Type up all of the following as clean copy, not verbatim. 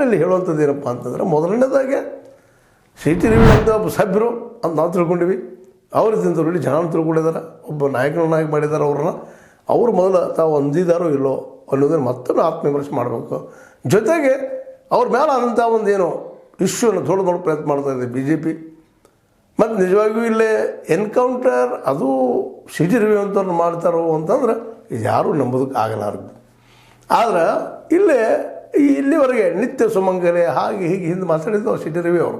ಆದರೆ ಇಲ್ಲಿ ಹೇಳುವಂಥದ್ದು ಏನಪ್ಪ ಅಂತಂದ್ರೆ ಮೊದಲನೇದಾಗೆ ಸಿ ಟಿ ರವಿ ಅಂತ ಒಬ್ಬ ಸಭ್ಯರು ಅಂತ ನಾವು ತಿಳ್ಕೊಂಡಿವಿ. ಅವ್ರ ತಿಂತವ್ರು ಜನ ತಿಳ್ಕೊಂಡಿದ್ದಾರೆ, ಒಬ್ಬ ನಾಯಕನನ್ನಾಗಿ ಮಾಡಿದ್ದಾರೆ ಅವ್ರನ್ನ. ಅವರು ಮೊದಲು ತಾವು ಹೊಂದಿದಾರೋ ಇಲ್ಲೋ ಅನ್ನೋದನ್ನು ಮತ್ತೊಮ್ಮೆ ಆತ್ಮವಿಮರ್ಶೆ ಮಾಡಬೇಕು. ಜೊತೆಗೆ ಅವ್ರ ಮೇಲೆ ಆದಂಥ ಒಂದೇನು ಇಶ್ಯೂವನ್ನು ದೊಡ್ಡ ಪ್ರಯತ್ನ ಮಾಡ್ತಾಯಿದೆ ಬಿ ಜೆ ಪಿ. ಮತ್ತು ನಿಜವಾಗಿಯೂ ಇಲ್ಲೇ ಎನ್ಕೌಂಟರ್ ಅದು ಸಿ ಟಿ ರವಿ ಅಂತವ್ರು ಮಾಡ್ತಾರೋ ಅಂತಂದ್ರೆ ಇದು ಯಾರೂ ನಂಬೋದಕ್ಕೆ ಆಗಲಾರದು. ಆದ್ರೆ ಇಲ್ಲಿವರೆಗೆ ನಿತ್ಯ ಸುಮಂಗಲೆ ಹಾಗೆ ಹೀಗೆ ಹಿಂದೆ ಮಾತಾಡಿದ್ದು ಸಿ ಟಿ ರವಿ ಅವರು.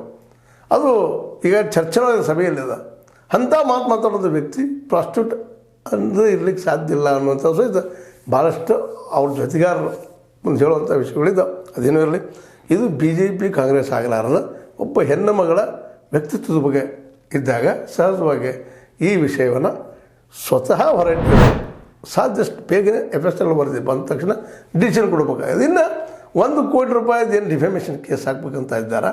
ಅದು ಈಗ ಚರ್ಚೆಯ ಸಭೆಯಲ್ಲಿದೆ. ಅಂಥ ಮಾತಾಡೋದು ವ್ಯಕ್ತಿ ಪ್ರಾಸ್ಟಿಟ್ಯೂಟ್ ಅಂದರೆ ಇರ್ಲಿಕ್ಕೆ ಸಾಧ್ಯ ಇಲ್ಲ ಅನ್ನುವಂಥ ಸಹಿತ ಭಾಳಷ್ಟು ಅವ್ರ ಜೊತೆಗಾರರು ಮುಂದೆ ಹೇಳುವಂಥ ವಿಷಯಗಳಿದ್ದಾವೆ. ಅದೇನೂ ಇರಲಿ, ಇದು ಬಿ ಜೆ ಪಿ ಕಾಂಗ್ರೆಸ್ ಆಗಲಾರದ ಒಬ್ಬ ಹೆಣ್ಣು ಮಗಳ ವ್ಯಕ್ತಿತ್ವದ ಬಗ್ಗೆ ಇದ್ದಾಗ ಸಹಜವಾಗಿ ಈ ವಿಷಯವನ್ನು ಸ್ವತಃ ಹೊರಗೆ ಸಾಧ್ಯಷ್ಟು ಬೇಗನೆ FSL ವರದಿ ಬಂದ ತಕ್ಷಣ ಡಿಸಿಷನ್ ಕೊಡಬೇಕಾಗಿದೆ. ಇನ್ನು 1 ಕೋಟಿ ರೂಪಾಯಿದು ಏನು ಡಿಫೆಮೇಷನ್ ಕೇಸ್ ಹಾಕ್ಬೇಕಂತ ಇದ್ದಾರೆ,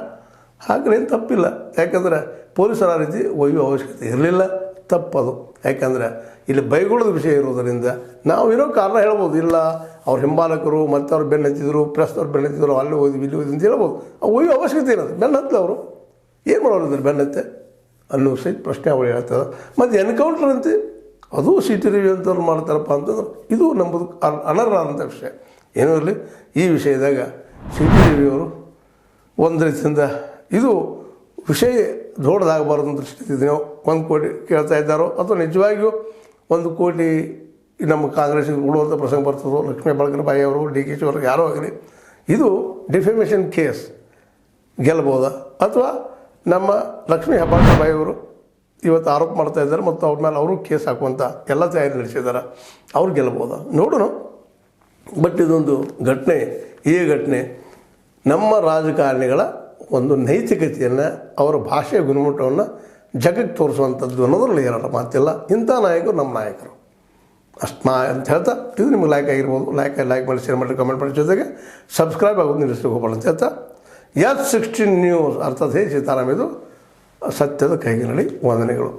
ಹಾಗೇನು ತಪ್ಪಿಲ್ಲ. ಯಾಕಂದರೆ ಪೊಲೀಸರು ಆ ರೀತಿ ಒಯ್ಯುವ ಅವಶ್ಯಕತೆ ಇರಲಿಲ್ಲ, ತಪ್ಪದು. ಯಾಕಂದರೆ ಇಲ್ಲಿ ಬೈಗುಳದ ವಿಷಯ ಇರೋದರಿಂದ ನಾವು ಏನೋ ಕಾರಣ ಹೇಳ್ಬೋದು, ಇಲ್ಲ ಅವ್ರ ಹಿಂಬಾಲಕರು ಮತ್ತು ಅವ್ರು ಬೆನ್ನು ಹತ್ತಿದ್ರು, ಪ್ರೆಸ್ನವ್ರು ಬೆನ್ನು ಹತ್ತಿದ್ರು, ಅಲ್ಲಿ ಓದಿ ಇಲ್ಲಿ ಓದಿ ಅಂತ ಹೇಳ್ಬೋದು. ಒಯ್ಯುವ ಅವಶ್ಯಕತೆ ಏನದು? ಬೆನ್ನು ಹತ್ತಲ ಅವರು ಏನು ಮಾಡೋರಿದ್ರು ಬೆನ್ನತ್ತೆ ಅನ್ನೋ ಸಹಿತ ಪ್ರಶ್ನೆ ಅವಳು ಹೇಳ್ತದೆ. ಮತ್ತು ಎನ್ಕೌಂಟರ್ ಅಂತೆ ಅದು ಸಿ ಟಿ ರವಿ ಅಂತವ್ರು ಮಾಡ್ತಾರಪ್ಪ ಅಂತಂದ್ರೆ ಇದು ನಂಬುದು ಅನರ್ಹವಾದಂಥ ವಿಷಯ. ಏನೂ ಇರಲಿ, ಈ ವಿಷಯದಾಗ ಸಿ ಟಿ ರವಿಯವರು ಒಂದು ರೀತಿಯಿಂದ ಇದು ವಿಷಯ ದೊಡ್ಡದಾಗಬಾರ್ದು ದೃಷ್ಟಿಯಿಂದ ನಾವು 1 ಕೋಟಿ ಕೇಳ್ತಾ ಇದ್ದಾರೋ ಅಥವಾ ನಿಜವಾಗಿಯೂ 1 ಕೋಟಿ ನಮ್ಮ ಕಾಂಗ್ರೆಸ್ಸಿಗೆ ಕೊಡುವಂಥ ಪ್ರಸಂಗ ಬರ್ತದೋ, ಲಕ್ಷ್ಮೀ ಹೆಬ್ಬಾಳ್ಕರ್ ಬಾಯಿ ಅವರು, DK ಶಿ ಅವರು ಯಾರೋ ಆಗಲಿ, ಇದು ಡಿಫೆಮೇಷನ್ ಕೇಸ್ ಗೆಲ್ಬೋದಾ ಅಥವಾ ನಮ್ಮ ಲಕ್ಷ್ಮೀ ಹೆಬ್ಬಾಳ್ಕರ್ ಬಾಯಿ ಅವರು ಇವತ್ತು ಆರೋಪ ಮಾಡ್ತಾ ಇದ್ದಾರೆ ಮತ್ತು ಅವ್ರ ಮೇಲೆ ಅವರು ಕೇಸ್ ಹಾಕುವಂಥ ಎಲ್ಲ ತಯಾರಿ ನಡೆಸಿದ್ದಾರೆ, ಅವ್ರು ಗೆಲ್ಬೋದಾ ನೋಡೋಣ. ಬಟ್ ಇದೊಂದು ಘಟನೆ, ಈ ಘಟನೆ ನಮ್ಮ ರಾಜಕಾರಣಿಗಳ ಒಂದು ನೈತಿಕತೆಯನ್ನು, ಅವರ ಭಾಷೆಯ ಗುಣಮಟ್ಟವನ್ನು ಜಗಕ್ಕೆ ತೋರಿಸುವಂಥದ್ದು ಅನ್ನೋದ್ರಲ್ಲಿ ಏನಾರ ಮಾತಿಲ್ಲ. ಇಂಥ ನಾಯಕರು ನಮ್ಮ ನಾಯಕರು ಅಷ್ಟು ಅಂತ ಹೇಳ್ತಾ, ಇದು ನಿಮ್ಗೆ ಲೈಕ್ ಆಗಿರ್ಬೋದು. ಲೈಕ್ ಮಾಡಿ, ಶೇರ್ ಮಾಡಿ, ಕಮೆಂಟ್ ಮಾಡಿ, ಜೊತೆಗೆ ಸಬ್ಸ್ಕ್ರೈಬ್ ಆಗೋದು ನಿಲ್ಲಿಸ್ಲಿಕ್ಕೆ ಹೋಗ್ಬಾರ್ದು ಅಂತ ಹೇಳ್ತಾ, S16 ನ್ಯೂಸ್ ಅರ್ಥಾತ್ ಹೇ ಸೀತಾರಾಮ್ ಇದು ಸತ್ಯದ ಕೈಗಿನಡಿ ವಂದನೆಗಳು.